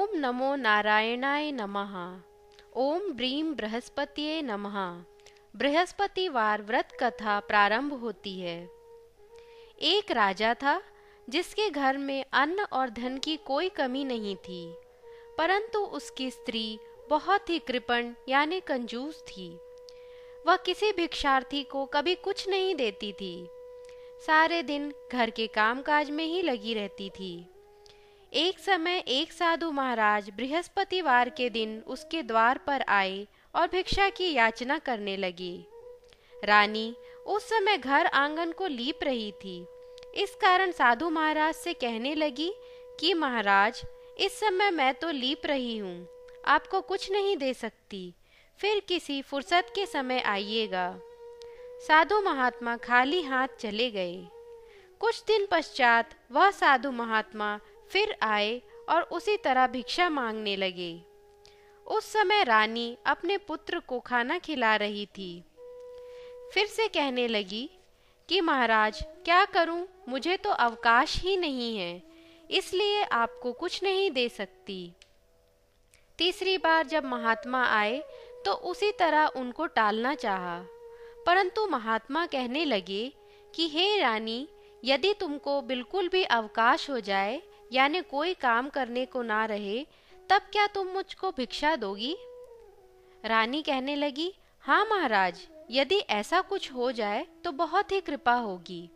ओम नमो नारायणाय नमः। ओम ब्रीं बृहस्पतिये नमः। बृहस्पतिवार व्रत कथा प्रारंभ होती है। एक राजा था जिसके घर में अन्न और धन की कोई कमी नहीं थी, परंतु उसकी स्त्री बहुत ही कृपण यानी कंजूस थी। वह किसी भिक्षार्थी को कभी कुछ नहीं देती थी। सारे दिन घर के कामकाज में ही लगी रहती थी। एक समय एक साधु महाराज बृहस्पतिवार के दिन उसके द्वार पर आए और भिक्षा की याचना करने लगे। रानी उस समय घर आंगन को लीप रही थी। इस कारण साधु महाराज से कहने लगी कि महाराज, इस समय मैं तो लीप रही हूँ, आपको कुछ नहीं दे सकती, फिर किसी फुर्सत के समय आइएगा। साधु महात्मा खाली हाथ चले गए। कुछ दिन पश्चात वह साधु महात्मा फिर आए और उसी तरह भिक्षा मांगने लगे। उस समय रानी अपने पुत्र को खाना खिला रही थी। फिर से कहने लगी कि महाराज, क्या करूं, मुझे तो अवकाश ही नहीं है, इसलिए आपको कुछ नहीं दे सकती। तीसरी बार जब महात्मा आए तो उसी तरह उनको टालना चाहा, परंतु महात्मा कहने लगे कि हे रानी, यदि तुमको बिल्कुल भी अवकाश हो जाए यानी कोई काम करने को ना रहे, तब क्या तुम मुझको भिक्षा दोगी? रानी कहने लगी, हाँ महाराज, यदि ऐसा कुछ हो जाए तो बहुत ही कृपा होगी।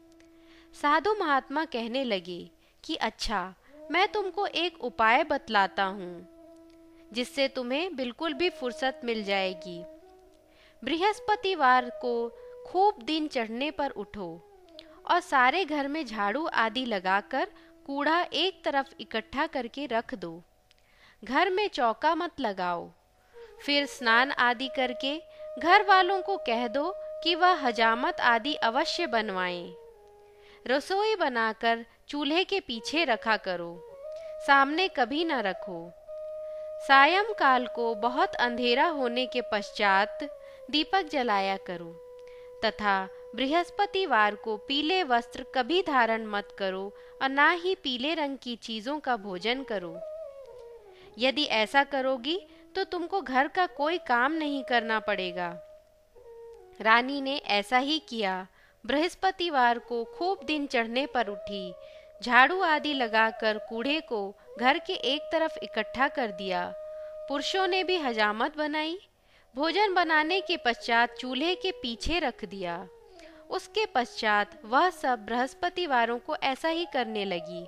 साधु महात्मा कहने लगे कि अच्छा, मैं तुमको एक उपाय बतलाता हूँ जिससे तुम्हें बिल्कुल भी फुर्सत मिल जाएगी। बृहस्पतिवार को खूब दिन चढ़ने पर उठो और सारे घर में झाड़ू आदि लगाकर कूड़ा एक तरफ इकट्ठा करके रख दो। घर में चौका मत लगाओ। फिर स्नान आदि करके घर वालों को कह दो कि वह हजामत आदि अवश्य बनवाएं। रसोई बनाकर चूल्हे के पीछे रखा करो, सामने कभी न रखो। सायंकाल को बहुत अंधेरा होने के पश्चात दीपक जलाया करो तथा बृहस्पतिवार को पीले वस्त्र कभी धारण मत करो और ना ही पीले रंग की चीजों का भोजन करो। यदि ऐसा करोगी तो तुमको घर का कोई काम नहीं करना पड़ेगा। रानी ने ऐसा ही किया। बृहस्पतिवार को खूब दिन चढ़ने पर उठी, झाड़ू आदि लगाकर कूड़े को घर के एक तरफ इकट्ठा कर दिया। पुरुषों ने भी हजामत बनाई। भोजन बनाने के पश्चात चूल्हे के पीछे रख दिया। उसके पश्चात वह सब बृहस्पतिवारों को ऐसा ही करने लगी।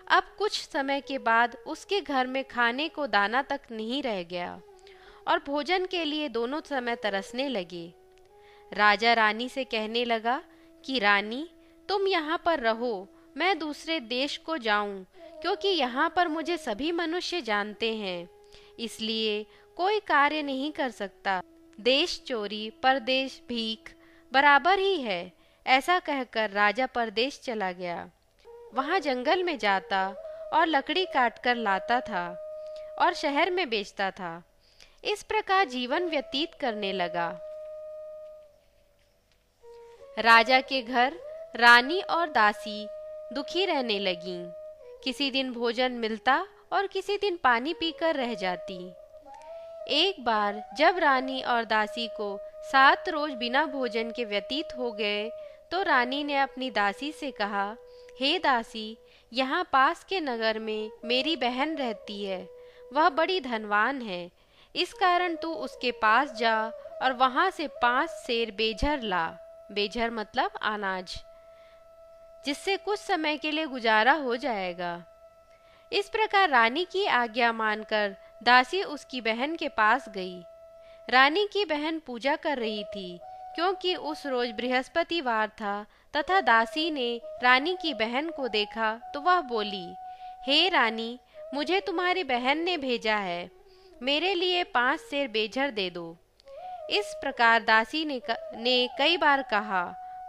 अब कुछ समय के बाद उसके घर में खाने को दाना तक नहीं रह गया और भोजन के लिए दोनों समय तरसने लगे। राजा रानी से कहने लगा कि रानी, तुम यहाँ पर रहो, मैं दूसरे देश को जाऊं, क्योंकि यहाँ पर मुझे सभी मनुष्य जानते हैं, इसलिए कोई कार्य नहीं कर सकता। देश चोरी परदेश भीख बराबर ही है। ऐसा कहकर राजा परदेश चला गया। वहाँ जंगल में जाता और लकड़ी काटकर लाता था और शहर में बेचता था। इस प्रकार जीवन व्यतीत करने लगा। राजा के घर रानी और दासी दुखी रहने लगीं। किसी दिन भोजन मिलता और किसी दिन पानी पीकर रह जाती। एक बार जब रानी और दासी को 7 रोज बिना भोजन के व्यतीत हो गए तो रानी ने अपनी दासी से कहा, हे दासी, यहाँ पास के नगर में मेरी बहन रहती है। वह बड़ी धनवान है, इस कारण तू उसके पास जा और वहाँ से 5 सेर बेझर ला। बेझर मतलब अनाज, जिससे कुछ समय के लिए गुजारा हो जाएगा। इस प्रकार रानी की आज्ञा मानकर दासी उसकी बहन के पास गई। रानी की बहन पूजा कर रही थी, क्योंकि उस रोज बृहस्पतिवार था तथा दासी ने रानी की बहन को देखा तो वह बोली, हे रानी, मुझे तुम्हारी बहन ने भेजा है, मेरे लिए 5 सेर बेझर दे दो। इस प्रकार दासी ने कई बार कहा,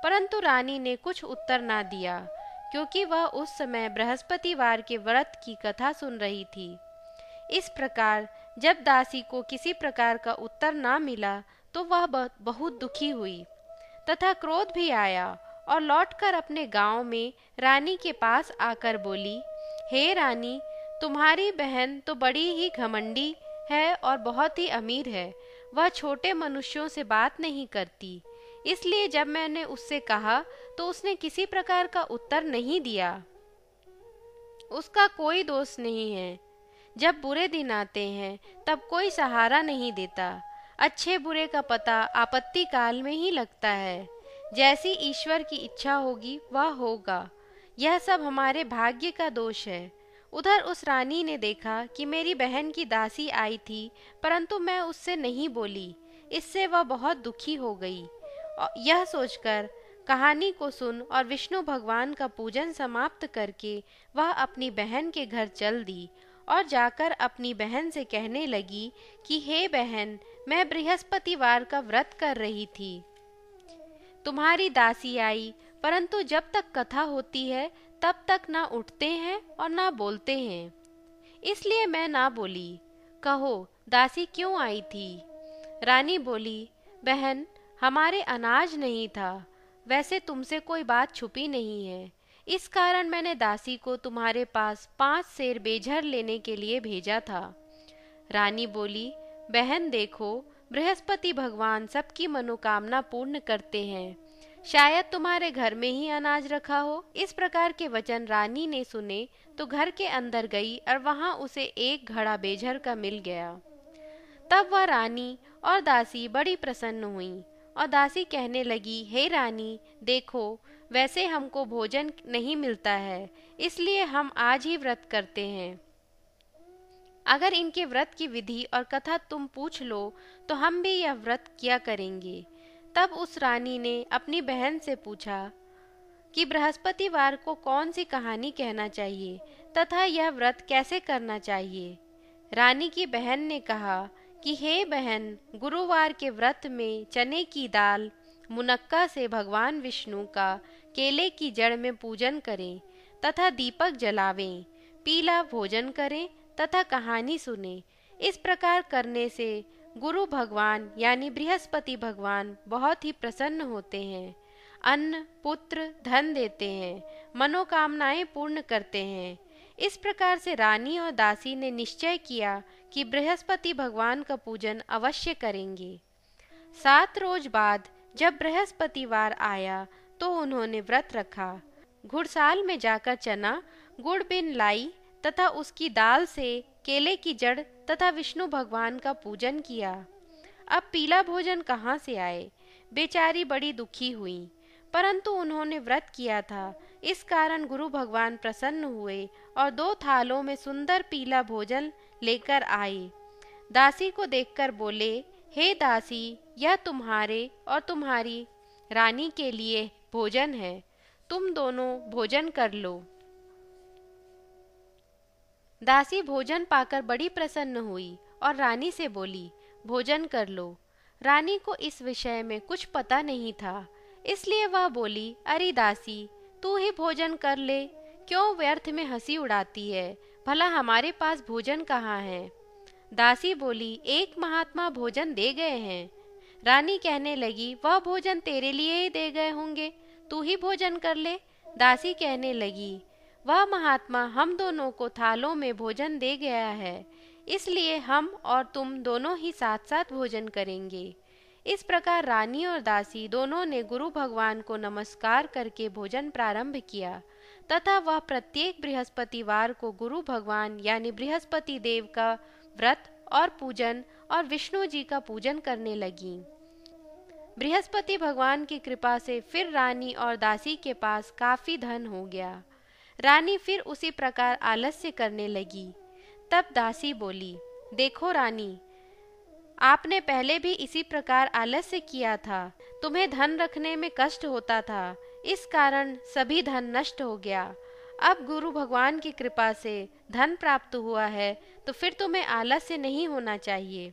परंतु रानी ने कुछ उत्तर ना दिया, क्योंकि वह उस समय बृहस्पतिवार के व्रत की कथा सुन रही थी। इस प्रकार जब दासी को किसी प्रकार का उत्तर ना मिला तो वह बहुत दुखी हुई तथा क्रोध भी आया और लौटकर अपने गांव में रानी के पास आकर बोली, हे रानी, तुम्हारी बहन तो बड़ी ही घमंडी है और बहुत ही अमीर है। वह छोटे मनुष्यों से बात नहीं करती। इसलिए जब मैंने उससे कहा तो उसने किसी प्रकार का उत्तर नहीं दिया। उसका कोई दोष नहीं है। जब बुरे दिन आते हैं तब कोई सहारा नहीं देता। अच्छे बुरे का पता आपत्ति काल में ही लगता है। जैसी ईश्वर की इच्छा होगी वह होगा। यह सब हमारे भाग्य का दोष है। उधर उस रानी ने देखा कि मेरी बहन की दासी आई थी, परंतु मैं उससे नहीं बोली। इससे वह बहुत दुखी हो गई। यह सोचकर कहानी को सुन और विष्णु भगवान का पूजन समाप्त करके वह अपनी बहन के घर चल दी और जाकर अपनी बहन से कहने लगी कि हे बहन, मैं बृहस्पतिवार का व्रत कर रही थी। तुम्हारी दासी आई, परंतु जब तक कथा होती है तब तक ना उठते हैं और ना बोलते हैं। इसलिए मैं ना बोली। कहो, दासी क्यों आई थी? रानी बोली, बहन, हमारे अनाज नहीं था। वैसे तुमसे कोई बात छुपी नहीं है। इस कारण मैंने दासी को तुम्हारे पास 5 सेर बेझर लेने के लिए भेजा था। रानी बोली, बहन देखो, बृहस्पति भगवान सबकी मनोकामना पूर्ण करते हैं। शायद तुम्हारे घर में ही अनाज रखा हो। इस प्रकार के वचन रानी ने सुने तो घर के अंदर गई और वहां उसे एक घड़ा बेझर का मिल गया। तब वह रानी और दासी बड़ी प्रसन्न हुई और दासी कहने लगी, हे रानी, देखो, वैसे हमको भोजन नहीं मिलता है, इसलिए हम आज ही व्रत करते हैं। अगर इनके व्रत की विधि और कथा तुम पूछ लो तो हम भी यह व्रत किया करेंगे। तब उस रानी ने अपनी बहन से पूछा कि बृहस्पतिवार को कौन सी कहानी कहना चाहिए तथा यह व्रत कैसे करना चाहिए। रानी की बहन ने कहा कि हे बहन, गुरुवार के व्रत में चने की दाल मुनक्का से भगवान विष्णु का केले की जड़ में पूजन करें तथा दीपक जलावें, पीला भोजन करें तथा कहानी सुने। इस प्रकार करने से गुरु भगवान यानी बृहस्पति भगवान बहुत ही प्रसन्न होते हैं, अन्न, पुत्र, धन देते हैं, मनोकामनाएं पूर्ण करते हैं। इस प्रकार से रानी और दासी ने निश्चय किया कि बृहस्पति भगवान का पूजन अवश्य करेंगे। 7 रोज बाद जब बृहस्पतिवार आया तो उन्होंने व्रत रखा। घुड़साल में जाकर चना गुड़ बिन लाई तथा उसकी दाल से केले की जड़ तथा विष्णु भगवान का पूजन किया। अब पीला भोजन कहाँ से आए? बेचारी बड़ी दुखी हुई, परंतु उन्होंने व्रत किया था। इस कारण गुरु भगवान प्रसन्न हुए और 2 थालों में सुंदर पीला भोजन लेकर आए। दासी को देखकर बोले, हे दासी, यह तुम्हारे और तुम्हारी रानी के लिए भोजन है, तुम दोनों भोजन कर लो। दासी भोजन पाकर बड़ी प्रसन्न हुई और रानी से बोली, भोजन कर लो। रानी को इस विषय में कुछ पता नहीं था, इसलिए वह बोली, अरे दासी, तू ही भोजन कर ले, क्यों व्यर्थ में हंसी उड़ाती है? भला हमारे पास भोजन कहाँ है? दासी बोली, एक महात्मा भोजन दे गए हैं। रानी कहने लगी, वह भोजन तेरे लिए ही दे गए होंगे, तू ही भोजन कर ले। दासी कहने लगी, वह महात्मा हम दोनों को थालों में भोजन दे गया है, इसलिए हम और तुम दोनों ही साथ साथ भोजन करेंगे। इस प्रकार रानी और दासी दोनों ने गुरु भगवान को नमस्कार करके भोजन प्रारंभ किया तथा वह प्रत्येक बृहस्पतिवार को गुरु भगवान यानी बृहस्पति देव का व्रत और पूजन और विष्णु जी का पूजन करने लगी। बृहस्पति भगवान की कृपा से फिर रानी और दासी के पास काफी धन हो गया। रानी फिर उसी प्रकार आलस्य करने लगी। तब दासी बोली, देखो रानी, आपने पहले भी इसी प्रकार आलस्य किया था। तुम्हें धन रखने में कष्ट होता था, इस कारण सभी धन नष्ट हो गया। अब गुरु भगवान की कृपा से धन प्राप्त हुआ है तो फिर तुम्हें आलस्य नहीं होना चाहिए।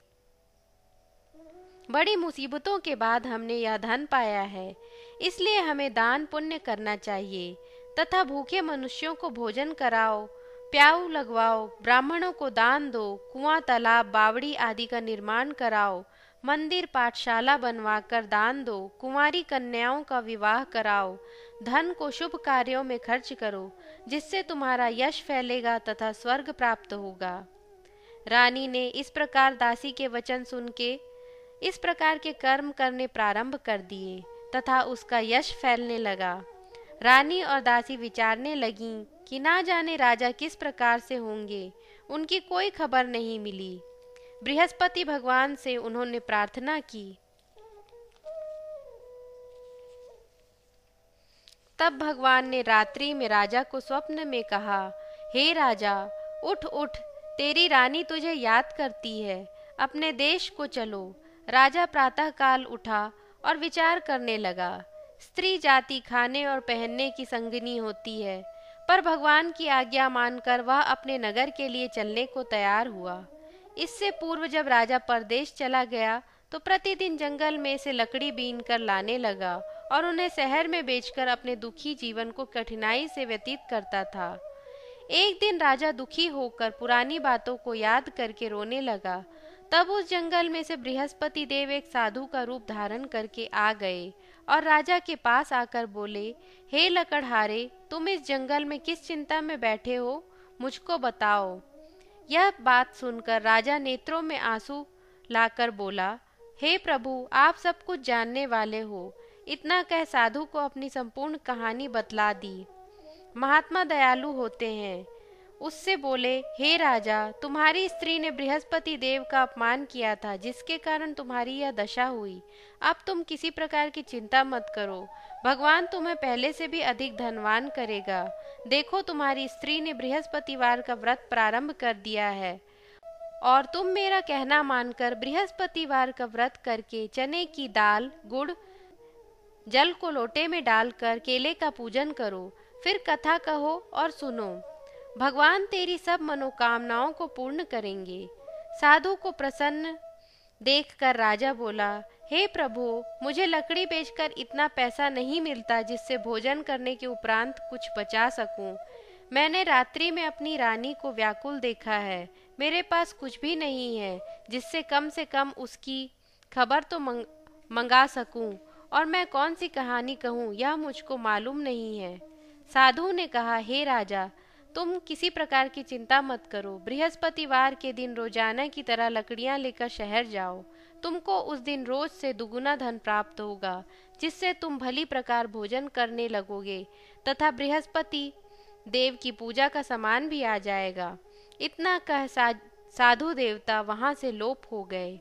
बड़ी मुसीबतों के बाद हमने यह धन पाया है, इसलिए हमें दान पुण्य करना चाहिए तथा भूखे मनुष्यों को भोजन कराओ, प्याऊ लगवाओ, ब्राह्मणों को दान दो, कुआं, तालाब, बावड़ी आदि का निर्माण कराओ, मंदिर पाठशाला बनवाकर दान दो, कुंवारी कन्याओं का विवाह कराओ, धन को शुभ कार्यों में खर्च करो, जिससे तुम्हारा यश फैलेगा तथा स्वर्ग प्राप्त होगा। रानी ने इस प्रकार दासी के वचन सुन के इस प्रकार के कर्म करने प्रारंभ कर दिए तथा उसका यश फैलने लगा। रानी और दासी विचारने लगीं कि ना जाने राजा किस प्रकार से होंगे, उनकी कोई खबर नहीं मिली। बृहस्पति भगवान से उन्होंने प्रार्थना की। तब भगवान ने रात्रि में राजा को स्वप्न में कहा, हे राजा, उठ उठ, तेरी रानी तुझे याद करती है, अपने देश को चलो। राजा प्रातःकाल उठा और विचार करने लगा। स्त्री जाति खाने और पहनने की संगिनी होती है, पर भगवान की आज्ञा मानकर वह अपने नगर के लिए चलने को तैयार हुआ। इससे पूर्व जब राजा परदेश चला गया तो प्रतिदिन जंगल में से लकड़ी बीन कर लाने लगा और उन्हें शहर में बेचकर अपने दुखी जीवन को कठिनाई से व्यतीत करता था। एक दिन राजा दुखी होकर पुरानी बातों को याद करके रोने लगा। तब उस जंगल में से बृहस्पति देव एक साधु का रूप धारण करके आ गए और राजा के पास आकर बोले, हे लकड़हारे, तुम इस जंगल में किस चिंता में बैठे हो, मुझको बताओ। यह बात सुनकर राजा नेत्रों में आंसू लाकर बोला, हे प्रभु, आप सब कुछ जानने वाले हो। इतना कह साधु को अपनी संपूर्ण कहानी बतला दी। महात्मा दयालु होते हैं। उससे बोले, हे राजा, तुम्हारी स्त्री ने बृहस्पति देव का अपमान किया था, जिसके कारण तुम्हारी यह दशा हुई। अब तुम किसी प्रकार की चिंता मत करो, भगवान तुम्हें पहले से भी अधिक धनवान करेगा। देखो, तुम्हारी स्त्री ने बृहस्पतिवार का व्रत प्रारंभ कर दिया है और तुम मेरा कहना मानकर बृहस्पतिवार का व्रत करके चने की दाल, गुड़, जल को लोटे में डालकर केले का पूजन करो। फिर कथा कहो और सुनो, भगवान तेरी सब मनोकामनाओं को पूर्ण करेंगे। साधु को प्रसन्न देखकर राजा बोला, हे प्रभु, मुझे लकड़ी बेचकर इतना पैसा नहीं मिलता जिससे भोजन करने के उपरांत कुछ बचा सकूं। मैंने रात्रि में अपनी रानी को व्याकुल देखा है। मेरे पास कुछ भी नहीं है जिससे कम से कम उसकी खबर तो मंगा सकूं, और मैं कौन सी कहानी कहूं यह मुझको मालूम नहीं है। साधु ने कहा, हे राजा, तुम किसी प्रकार की चिंता मत करो। बृहस्पतिवार के दिन रोजाना की तरह लकड़ियां लेकर शहर जाओ। तुमको उस दिन रोज से दुगुना धन प्राप्त होगा, जिससे तुम भली प्रकार भोजन करने लगोगे तथा बृहस्पति देव की पूजा का सामान भी आ जाएगा। इतना कह साधु देवता वहां से लोप हो गए।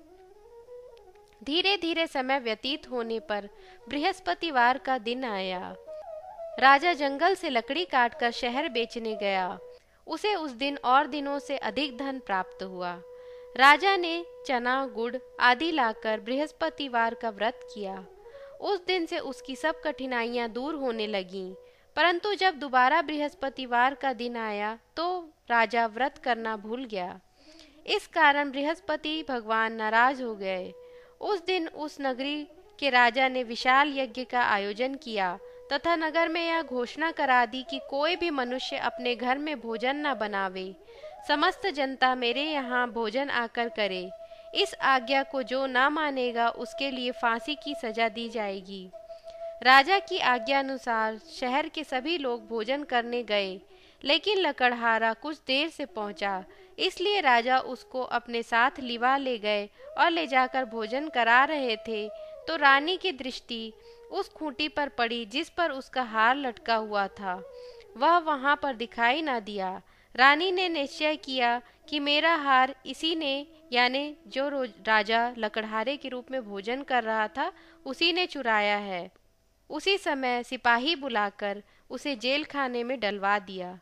धीरे धीरे समय व्यतीत होने पर बृहस्पतिवार का दिन आया। राजा जंगल से लकड़ी काटकर शहर बेचने गया। उसे उस दिन और दिनों से अधिक धन प्राप्त हुआ। राजा ने चना, गुड़ आदि लाकर बृहस्पतिवार का व्रत किया। उस दिन से उसकी सब कठिनाइयां दूर होने लगीं। परंतु जब दोबारा बृहस्पतिवार का दिन आया तो राजा व्रत करना भूल गया। इस कारण बृहस्पति भगवान नाराज हो गए। उस दिन उस नगरी के राजा ने विशाल यज्ञ का आयोजन किया तथा नगर में यह घोषणा करा दी कि कोई भी मनुष्य अपने घर में भोजन न बनावे। समस्त जनता मेरे यहाँ भोजन आकर करे। इस आज्ञा को जो न मानेगा उसके लिए फांसी की सजा दी जाएगी। राजा की आज्ञा अनुसार शहर के सभी लोग भोजन करने गए, लेकिन लकड़हारा कुछ देर से पहुंचा, इसलिए राजा उसको अपने साथ लिवा ले गए और ले जाकर भोजन करा रहे थे तो रानी की दृष्टि उस खूंटी पर पड़ी जिस पर उसका हार लटका हुआ था। वह वहां पर दिखाई न दिया। रानी ने निश्चय किया कि मेरा हार इसी ने, यानी जो राजा लकड़हारे के रूप में भोजन कर रहा था, उसी ने चुराया है। उसी समय सिपाही बुलाकर उसे जेल खाने में डलवा दिया।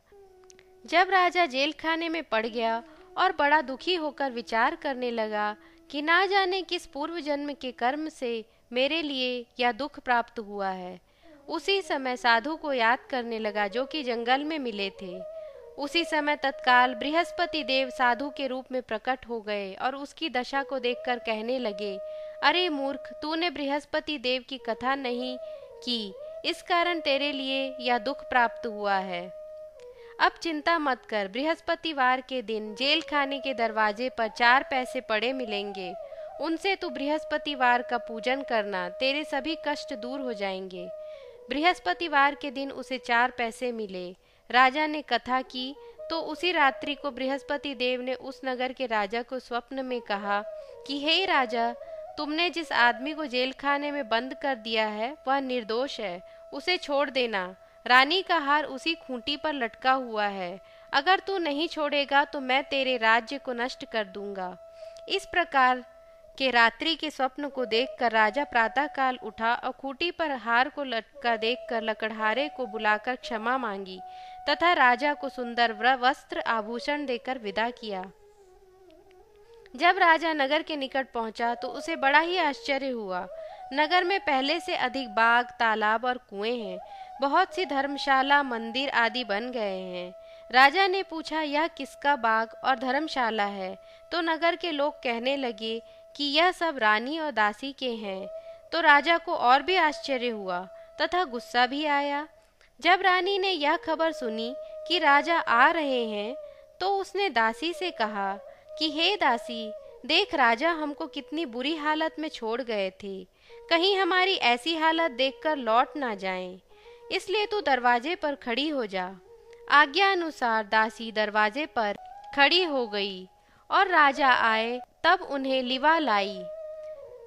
जब राजा जेल खाने में पड़ गया और बड़ा दुखी होकर विचार करने लगा कि ना जाने किस पूर्व जन्म के कर्म से मेरे लिए यह दुख प्राप्त हुआ है, उसी समय साधु को याद करने लगा जो कि जंगल में मिले थे। उसी समय तत्काल बृहस्पति देव साधु के रूप में प्रकट हो गए और उसकी दशा को देखकर कहने लगे, अरे मूर्ख, तूने बृहस्पति देव की कथा नहीं की, इस कारण तेरे लिए यह दुख प्राप्त हुआ है। अब चिंता मत कर, बृहस्पतिवार के दिन जेल खाने के दरवाजे पर 4 पैसे पड़े मिलेंगे। उनसे तू बृहस्पतिवार का पूजन करना, तेरे सभी कष्ट दूर हो जाएंगे। बृहस्पतिवार के दिन उसे 4 पैसे मिले। राजा ने कथा की तो उसी रात्रि को बृहस्पति देव ने उस नगर के राजा को स्वप्न में कहा कि हे राजा, तुमने जिस आदमी को जेल खाने में बंद कर दिया है वह निर्दोष है, उसे छोड़ देना। रानी का हार उसी खूंटी पर लटका हुआ है, अगर तू नहीं छोड़ेगा तो मैं तेरे राज्य को नष्ट कर दूंगा। इस प्रकार के रात्रि के स्वप्न को देखकर राजा प्रातःकाल उठा और खूंटी पर हार को लटका देखकर लकड़हारे को बुलाकर क्षमा मांगी तथा राजा को सुंदर वस्त्र आभूषण देकर विदा किया। जब राजा नगर के निकट पहुंचा तो उसे बड़ा ही आश्चर्य हुआ। नगर में पहले से अधिक बाग, तालाब और कुएं हैं। बहुत सी धर्मशाला, मंदिर आदि बन गए हैं। राजा ने पूछा, यह किसका बाग और धर्मशाला है? तो नगर के लोग कहने लगे कि यह सब रानी और दासी के हैं। तो राजा को और भी आश्चर्य हुआ तथा गुस्सा भी आया। जब रानी ने यह खबर सुनी कि राजा आ रहे हैं तो उसने दासी से कहा कि हे दासी, देख राजा हमको कितनी बुरी हालत में छोड़ गए थे, कहीं हमारी ऐसी हालत देखकर लौट ना जाएं, इसलिए तू दरवाजे पर खड़ी हो जा। आज्ञा अनुसार दासी दरवाजे पर खड़ी हो गई और राजा आए तब उन्हें लिवा लाई।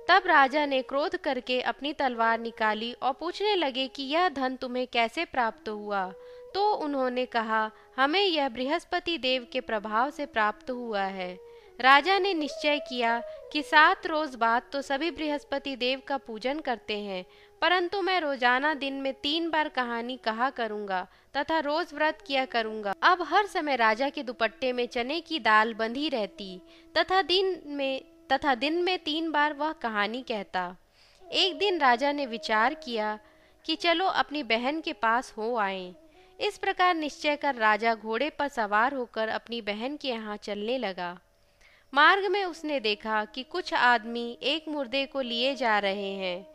तब राजा ने क्रोध करके अपनी तलवार निकाली और पूछने लगे कि यह धन तुम्हें कैसे प्राप्त हुआ? तो उन्होंने कहा, हमें यह बृहस्पति देव के प्रभाव से प्राप्त हुआ है। राजा ने निश्चय किया कि 7 रोज बाद तो सभी बृहस्पति देव का पूजन करते हैं, परंतु मैं रोजाना दिन में 3 बार कहानी कहा करूंगा तथा रोज व्रत किया करूंगा। अब हर समय राजा के दुपट्टे में चने की दाल बंधी रहती तथा दिन में 3 बार वह कहानी कहता। एक दिन राजा ने विचार किया कि चलो अपनी बहन के पास हो आएं। इस प्रकार निश्चय कर राजा घोड़े पर सवार होकर अपनी बहन के यहाँ चलने लगा। मार्ग में उसने देखा कि कुछ आदमी एक मुर्दे को लिए जा रहे हैं।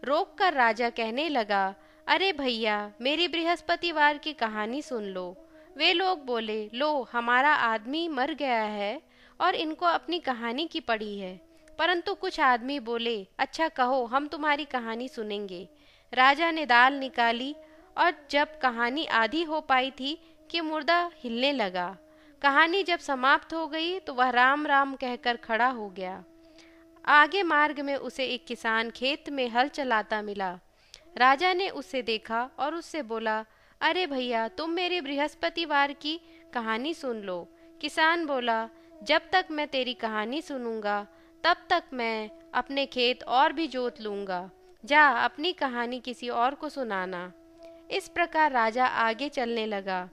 रोककर राजा कहने लगा, अरे भैया, मेरी बृहस्पतिवार की कहानी सुन लो। वे लोग बोले, लो हमारा आदमी मर गया है और इनको अपनी कहानी की पड़ी है। परंतु कुछ आदमी बोले, अच्छा कहो, हम तुम्हारी कहानी सुनेंगे। राजा ने दाल निकाली और जब कहानी आधी हो पाई थी कि मुर्दा हिलने लगा। कहानी जब समाप्त हो गई तो वह राम राम कहकर खड़ा हो गया। आगे मार्ग में उसे एक किसान खेत में हल चलाता मिला। राजा ने उसे देखा और उससे बोला, अरे भैया, तुम मेरी बृहस्पतिवार की कहानी सुन लो। किसान बोला, जब तक मैं तेरी कहानी सुनूंगा तब तक मैं अपने खेत और भी जोत लूंगा। जा अपनी कहानी किसी और को सुनाना। इस प्रकार राजा आगे चलने लगा।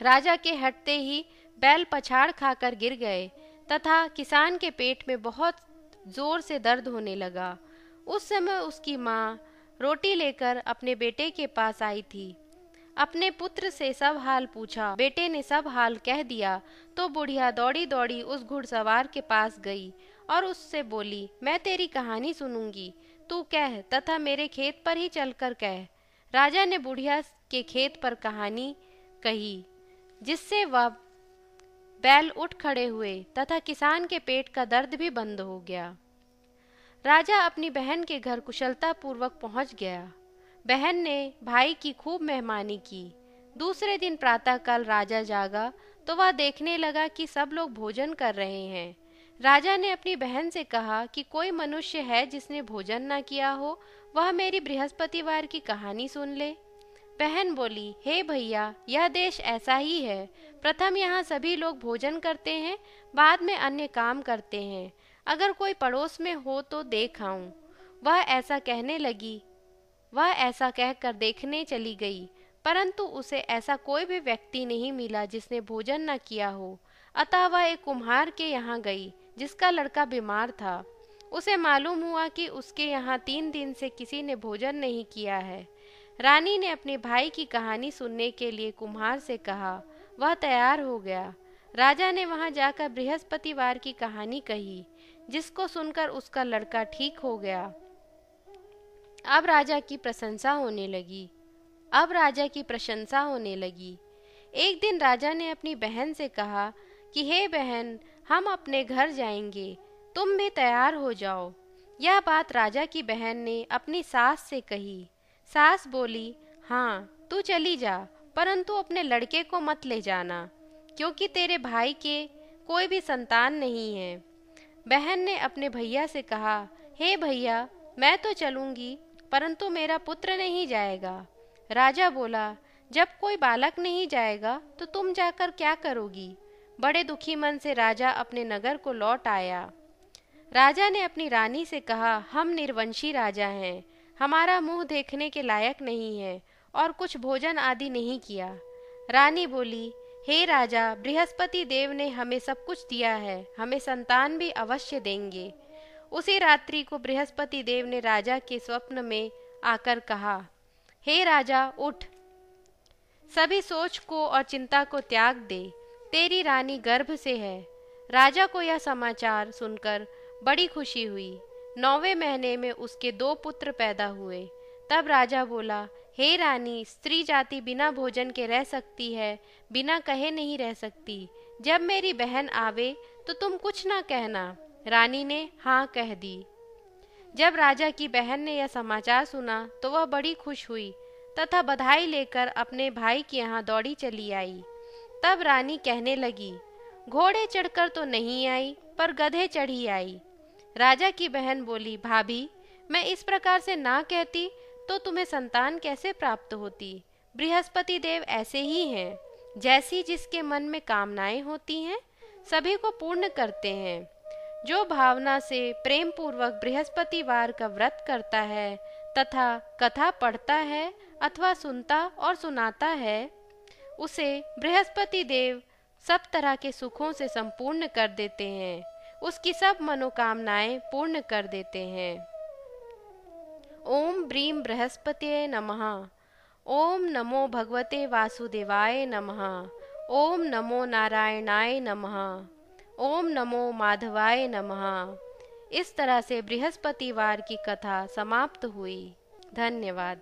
राजा के हटते ही बैल पछाड़ खाकर गिर गए तथा किसान के पेट में बहुत जोर से दर्द होने लगा। उस समय उसकी माँ रोटी लेकर अपने बेटे के पास आई थी। अपने पुत्र से सब हाल पूछा। बेटे ने सब हाल कह दिया तो बुढ़िया दौड़ी दौड़ी उस घुड़सवार के पास गई और उससे बोली, मैं तेरी कहानी सुनूंगी, तू कह तथा मेरे खेत पर ही चलकर कह। राजा ने बुढ़िया के खेत पर कहानी कही, जिससे वह बैल उठ खड़े हुए तथा किसान के पेट का दर्द भी बंद हो गया। राजा अपनी बहन के घर कुशलता पूर्वक पहुंच गया। बहन ने भाई की खूब मेहमानी की। दूसरे दिन प्रातःकाल राजा जागा तो वह देखने लगा कि सब लोग भोजन कर रहे हैं। राजा ने अपनी बहन से कहा कि कोई मनुष्य है जिसने भोजन न किया हो, वह मेरी बृहस्पतिवार की कहानी सुन ले। बहन बोली, हे भैया, यह देश ऐसा ही है। प्रथम यहाँ सभी लोग भोजन करते हैं, बाद में अन्य काम करते हैं। अगर कोई पड़ोस में हो तो देख आऊं। वह ऐसा कहकर देखने चली गई, परंतु उसे ऐसा कोई भी व्यक्ति नहीं मिला जिसने भोजन न किया हो। अतः वह एक कुम्हार के यहाँ गई जिसका लड़का बीमार था। उसे मालूम हुआ कि उसके यहाँ 3 दिन से किसी ने भोजन नहीं किया है। रानी ने अपने भाई की कहानी सुनने के लिए कुम्हार से कहा। वह तैयार हो गया। राजा ने वहां जाकर बृहस्पतिवार की कहानी कही, जिसको सुनकर उसका लड़का ठीक हो गया। अब राजा की प्रशंसा होने लगी। एक दिन राजा ने अपनी बहन से कहा कि हे बहन, हम अपने घर जाएंगे। तुम भी तैयार हो जाओ। यह बात राजा की बहन ने अपनी सास से कही। सास बोली, हाँ तू चली जा, परंतु अपने लड़के को मत ले जाना, क्योंकि तेरे भाई के कोई भी संतान नहीं है। बहन ने अपने भैया से कहा, हे भैया, मैं तो चलूंगी, परंतु मेरा पुत्र नहीं जाएगा। राजा बोला, जब कोई बालक नहीं जाएगा तो तुम जाकर क्या करोगी? बड़े दुखी मन से राजा अपने नगर को लौट आया। राजा ने अपनी रानी से कहा, हम निर्वंशी राजा हैं, हमारा मुंह देखने के लायक नहीं है और कुछ भोजन आदि नहीं किया। रानी बोली, हे राजा, बृहस्पति देव ने हमें सब कुछ दिया है, हमें संतान भी अवश्य देंगे। उसी रात्रि को बृहस्पति देव ने राजा के स्वप्न में आकर कहा, हे राजा, उठ, सभी सोच को और चिंता को त्याग दे, तेरी रानी गर्भ से है। राजा को यह समाचार सुनकर बड़ी खुशी हुई। 9वें महीने में उसके 2 पुत्र पैदा हुए। तब राजा बोला, हे रानी, स्त्री जाति बिना भोजन के रह सकती है, बिना कहे नहीं रह सकती। जब मेरी बहन आवे तो तुम कुछ ना कहना। रानी ने हाँ कह दी। जब राजा की बहन ने यह समाचार सुना तो वह बड़ी खुश हुई तथा बधाई लेकर अपने भाई के यहाँ दौड़ी चली आई। तब रानी कहने लगी, घोड़े चढ़कर तो नहीं आई, पर गधे चढ़ी आई। राजा की बहन बोली, भाभी, मैं इस प्रकार से ना कहती तो तुम्हें संतान कैसे प्राप्त होती? बृहस्पति देव ऐसे ही हैं, जैसी जिसके मन में कामनाएं होती हैं सभी को पूर्ण करते हैं। जो भावना से प्रेम पूर्वक बृहस्पतिवार का व्रत करता है तथा कथा पढ़ता है अथवा सुनता और सुनाता है, उसे बृहस्पति देव सब तरह के सुखों से संपूर्ण कर देते हैं, उसकी सब मनोकामनाएं पूर्ण कर देते हैं। ओम ब्रीम बृहस्पतये नमः। ओम नमो भगवते वासुदेवाय नमः। ओम नमो नारायणाय नमः। ओम नमो माधवाय नमः। इस तरह से बृहस्पतिवार की कथा समाप्त हुई। धन्यवाद।